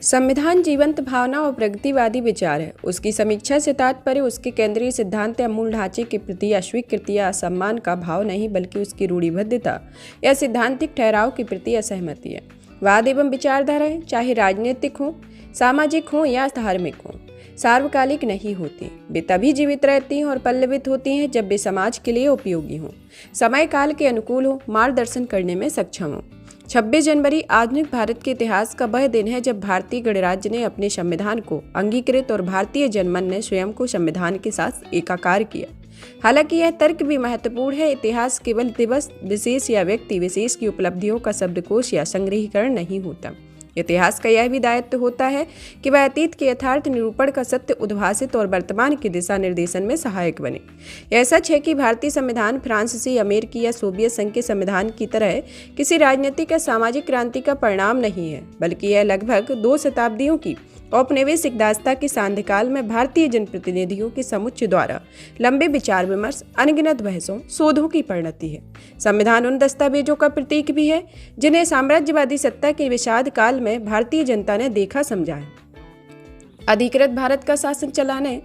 संविधान जीवंत भावना और प्रगतिवादी विचार है। उसकी समीक्षा से तात्पर्य उसके केंद्रीय सिद्धांत या मूल ढांचे के प्रति अस्वीकृति या असम्मान का भाव नहीं, बल्कि उसकी रूढ़िबद्धता या सिद्धांतिक ठहराव के प्रति असहमति है। वाद एवं विचारधाराएं, चाहे राजनीतिक हों, सामाजिक हों या धार्मिक हों, सार्वकालिक नहीं होती। वे तभी जीवित रहती हैं और पल्लवित होती हैं जब वे समाज के लिए उपयोगी हों, समय काल के अनुकूल हो, मार्गदर्शन करने में सक्षम हों। 26 जनवरी आधुनिक भारत के इतिहास का वह दिन है जब भारतीय गणराज्य ने अपने संविधान को अंगीकृत और भारतीय जनमन ने स्वयं को संविधान के साथ एकाकार किया। हालांकि यह तर्क भी महत्वपूर्ण है, इतिहास केवल दिवस विशेष या व्यक्ति विशेष की उपलब्धियों का शब्दकोश या संग्रहीकरण नहीं होता। इतिहास का यह भी दायित्व होता है कि वह अतीत के यथार्थ निरूपण का सत्य उद्भासित और वर्तमान के दिशा निर्देशन में सहायक बने। यह सच है कि भारतीय संविधान फ्रांसीसी, अमेरिकी या सोवियत संघ के संविधान की तरह किसी राजनीतिक या सामाजिक क्रांति का परिणाम नहीं है, बल्कि यह लगभग 2 शताब्दियों की औपनिवेशिक दासता के सांध्यकाल में भारतीय जनप्रतिनिधियों के समुच्चय द्वारा लंबे विचार विमर्श, अनगिनत बहसों, शोधों की परिणति है। संविधान उन दस्तावेजों का प्रतीक भी है जिन्हें साम्राज्यवादी सत्ता के विषाद काल में भारतीय जनता ने देखा समझा है। अधिकृत भारत का शासन चलाने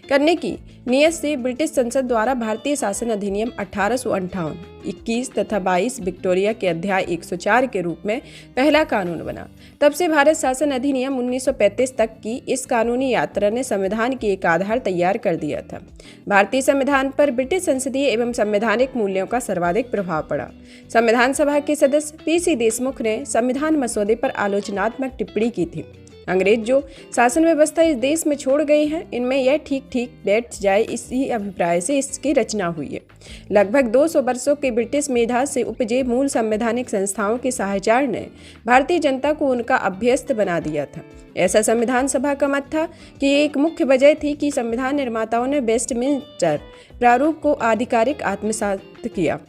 करने की नीयत से ब्रिटिश संसद द्वारा भारतीय शासन अधिनियम 1858, 21 तथा 22 विक्टोरिया के अध्याय 104 के रूप में पहला कानून बना। तब से भारत शासन अधिनियम 1935 तक की इस कानूनी यात्रा ने संविधान की एक आधार तैयार कर दिया था। भारतीय संविधान पर ब्रिटिश संसदीय एवं संवैधानिक मूल्यों का सर्वाधिक प्रभाव पड़ा। संविधान सभा के सदस्य पीसी देशमुख ने संविधान मसौदे पर आलोचनात्मक टिप्पणी की थी। अंग्रेज जो शासन व्यवस्था इस देश में छोड़ गए हैं, इनमें यह ठीक ठीक बैठ जाए, इसी अभिप्राय से इसकी रचना हुई है। लगभग 200 वर्षों के ब्रिटिश मेधा से उपजे मूल संवैधानिक संस्थाओं के साहचर्य ने भारतीय जनता को उनका अभ्यस्त बना दिया था। ऐसा संविधान सभा का मत था कि एक मुख्य वजह थी कि संविधान निर्माताओं ने वेस्टमिंस्टर प्रारूप को आधिकारिक आत्मसात किया।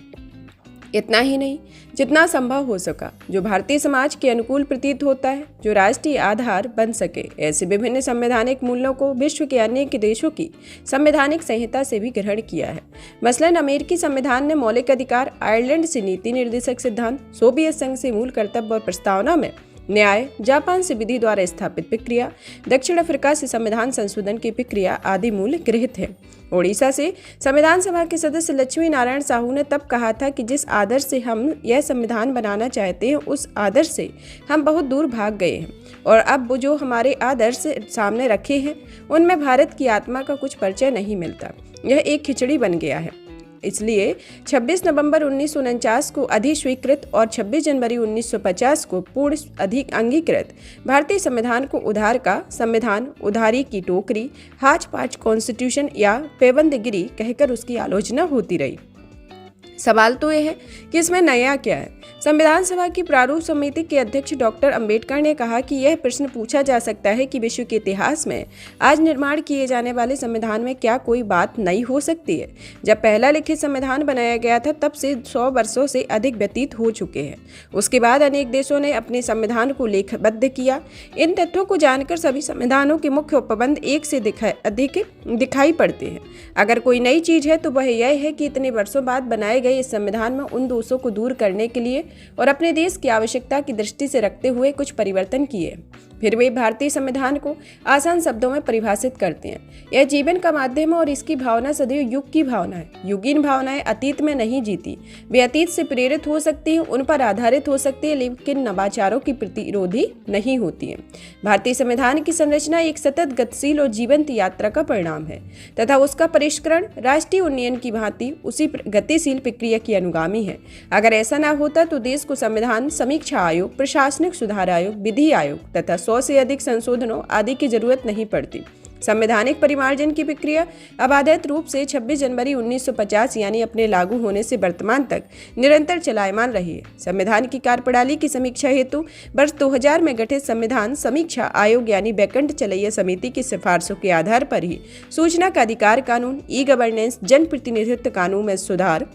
इतना ही नहीं, जितना संभव हो सका, जो भारतीय समाज के अनुकूल प्रतीत होता है, जो राष्ट्रीय आधार बन सके, ऐसे विभिन्न संवैधानिक मूल्यों को विश्व के अनेक देशों की संवैधानिक संहिता से भी ग्रहण किया है। मसलन अमेरिकी संविधान ने मौलिक अधिकार, आयरलैंड से नीति निर्देशक सिद्धांत, सोवियत संघ से मूल कर्तव्य और प्रस्तावना में न्याय, जापान से विधि द्वारा स्थापित प्रक्रिया, दक्षिण अफ्रीका से संविधान संशोधन की प्रक्रिया आदि मूल गृहीत है। ओडिशा से संविधान सभा के सदस्य लक्ष्मी नारायण साहू ने तब कहा था कि जिस आदर्श से हम यह संविधान बनाना चाहते हैं, उस आदर्श से हम बहुत दूर भाग गए हैं और अब जो हमारे आदर्श सामने रखे हैं, उनमें भारत की आत्मा का कुछ परिचय नहीं मिलता। यह एक खिचड़ी बन गया है। इसलिए 26 नवंबर 1949 को अधिस्वीकृत और 26 जनवरी 1950 को पूर्ण अधिक अंगीकृत भारतीय संविधान को उधार का संविधान, उधारी की टोकरी, हाच पाच कॉन्स्टिट्यूशन या पेबंदगिरी कहकर उसकी आलोचना होती रही। सवाल तो यह है कि इसमें नया क्या है। संविधान सभा की प्रारूप समिति के अध्यक्ष डॉक्टर अंबेडकर ने कहा कि यह प्रश्न पूछा जा सकता है कि विश्व के इतिहास में आज निर्माण किए जाने वाले संविधान में क्या कोई बात नई हो सकती है। जब पहला लिखित संविधान बनाया गया था, तब से 100 वर्षों से अधिक व्यतीत हो चुके हैं। उसके बाद अनेक देशों ने अपने संविधान को लेखबद्ध किया। इन तथ्यों को जानकर सभी संविधानों के मुख्य उपबंध एक से अधिक दिखाई पड़ते हैं। अगर कोई नई चीज है तो वह यह है कि इतने वर्षों बाद बनाए गए इस संविधान में उन दोषों को दूर करने के लिए और अपने देश की आवश्यकता की दृष्टि से रखते हुए कुछ परिवर्तन किए। फिर वे भारतीय संविधान को आसान शब्दों में परिभाषित करते हैं। यह जीवन का माध्यम है और इसकी भावना सदैव युग की भावना है। युगीन भावनाएं अतीत में नहीं जीती। वे अतीत से प्रेरित हो सकती हैं, उन पर आधारित हो सकती है, लेकिन नवाचारों की प्रतिरोधी नहीं होती हैं। भारतीय संविधान की संरचना एक सतत गतिशील और जीवंत यात्रा का परिणाम है तथा उसका परिष्करण राष्ट्रीय उन्नयन की भांति उसी गतिशील प्रक्रिया की अनुगामी है। अगर ऐसा न होता तो देश को संविधान समीक्षा आयोग, प्रशासनिक सुधार आयोग, विधि आयोग तथा 100 से अधिक संशोधनों आदि की जरूरत नहीं पड़ती। संवैधानिक परिमार्जन की प्रक्रिया अबाधित रूप से 26 जनवरी 1950 यानी अपने लागू होने से वर्तमान तक निरंतर चलायमान रही है। संविधान की कार्यप्रणाली की समीक्षा हेतु वर्ष 2000 में गठित संविधान समीक्षा आयोग यानी बैकंठ चलैया समिति की सिफारिशों के आधार पर ही सूचना का अधिकार कानून, ई गवर्नेंस, जन प्रतिनिधित्व कानून में सुधार,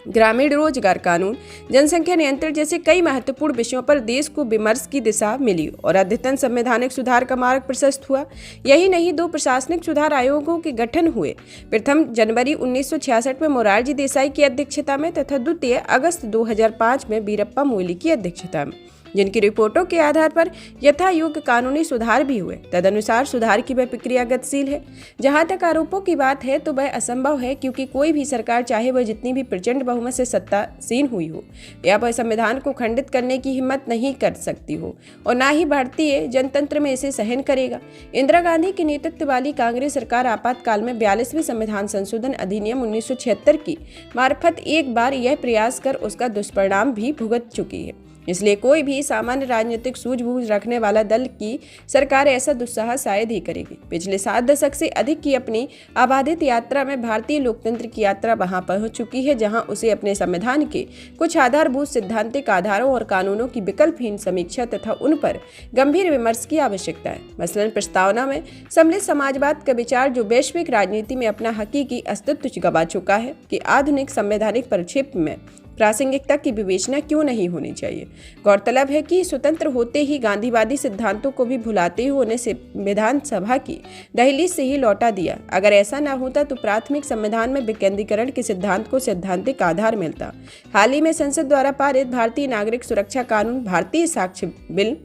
ग्रामीण रोजगार कानून, जनसंख्या नियंत्रण जैसे कई महत्वपूर्ण विषयों पर देश को विमर्श की दिशा मिली और अद्यतन संवैधानिक सुधार का मार्ग प्रशस्त हुआ। यही नहीं, 2 प्रशासनिक सुधार आयोगों के गठन हुए। प्रथम जनवरी 1966 में मोरारजी देसाई की अध्यक्षता में तथा द्वितीय अगस्त 2005 में वीरप्पा मोइली की अध्यक्षता में। जिनकी रिपोर्टों के आधार पर यथायोग्य कानूनी सुधार भी हुए। तदनुसार सुधार की वह प्रक्रिया गतिशील है। जहां तक आरोपों की बात है तो वह असंभव है, क्योंकि कोई भी सरकार चाहे वह जितनी भी प्रचंड बहुमत से सत्तासीन हुई हो या वह संविधान को खंडित करने की हिम्मत नहीं कर सकती हो, और ना ही भारतीय जनतंत्र में इसे सहन करेगा। इंदिरा गांधी के नेतृत्व वाली कांग्रेस सरकार आपातकाल में 42वें संविधान संशोधन अधिनियम 1976 की मार्फत एक बार यह प्रयास कर उसका दुष्परिणाम भी भुगत चुकी है। इसलिए कोई भी सामान्य राजनीतिक सूझबूझ रखने वाला दल की सरकार ऐसा दुस्साहस शायद ही करेगी। पिछले 7 दशक से अधिक की अपनी आबादित यात्रा में भारतीय लोकतंत्र की यात्रा वहां पहुंच चुकी है जहां उसे अपने संविधान के कुछ आधारभूत सिद्धांतिक आधारों और कानूनों की विकल्पहीन समीक्षा तथा उन पर गंभीर विमर्श की आवश्यकता है। मसलन प्रस्तावना में सम्मिलित समाजवाद का विचार, जो वैश्विक राजनीति में अपना हकीकी अस्तित्व गंवा चुका है, कि आधुनिक संवैधानिक परिप्रेक्ष्य में प्रासंगिकता की विवेचना क्यों नहीं होनी चाहिए। गौरतलब है कि स्वतंत्र होते ही गांधीवादी सिद्धांतों को भी भुलाते हुए उन्हें संविधान सभा की दहलीज से ही लौटा दिया। अगर ऐसा न होता तो प्राथमिक संविधान में विकेंद्रीकरण के सिद्धांत को सैद्धांतिक आधार मिलता। हाल ही में संसद द्वारा पारित भारतीय नागरिक सुरक्षा कानून, भारतीय साक्ष्य बिल,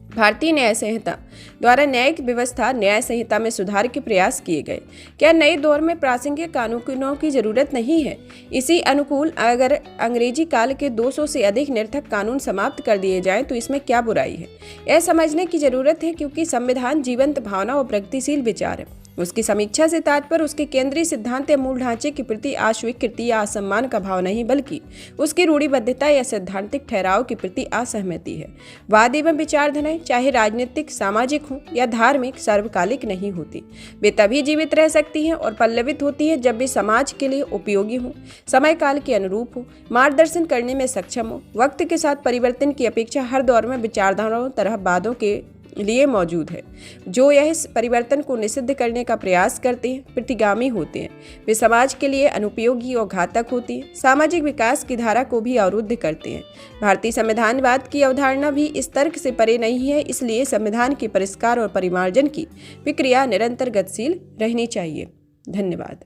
भारतीय न्याय संहिता द्वारा न्यायिक व्यवस्था न्याय संहिता में सुधार के प्रयास किए गए। क्या नए दौर में प्रासंगिक कानूनों की जरूरत नहीं है? इसी अनुकूल अगर अंग्रेजी काल के 200 से अधिक निरर्थक कानून समाप्त कर दिए जाएं तो इसमें क्या बुराई है? यह समझने की जरूरत है, क्योंकि संविधान जीवंत भावना और प्रगतिशील विचार है। उसकी समीक्षा से तात्पर्य उसके केंद्रीय सिद्धांत या मूल ढांचे के प्रति अस्वीकृति या असम्मान का भाव नहीं, बल्कि उसकी रूढ़िबद्धता या सैद्धांतिक ठहराव के प्रति असहमति है। वाद एवं विचारधाराएं चाहे राजनीतिक, सामाजिक हों या धार्मिक, सर्वकालिक नहीं होती। वे तभी जीवित रह सकती हैं और पल्लवित होती है जब वे समाज के लिए उपयोगी हों, समय काल के अनुरूप हो, मार्गदर्शन करने में सक्षम हो। वक्त के साथ परिवर्तन की अपेक्षा हर दौर में विचारधाराओं तरहवादों के लिए मौजूद है। जो यह परिवर्तन को निषिद्ध करने का प्रयास करते हैं, प्रतिगामी होते हैं। वे समाज के लिए अनुपयोगी और घातक होती हैं, सामाजिक विकास की धारा को भी अवरुद्ध करते हैं। भारतीय संविधानवाद की अवधारणा भी इस तर्क से परे नहीं है, इसलिए संविधान के परिष्कार और परिमार्जन की प्रक्रिया निरंतर गतिशील रहनी चाहिए। धन्यवाद।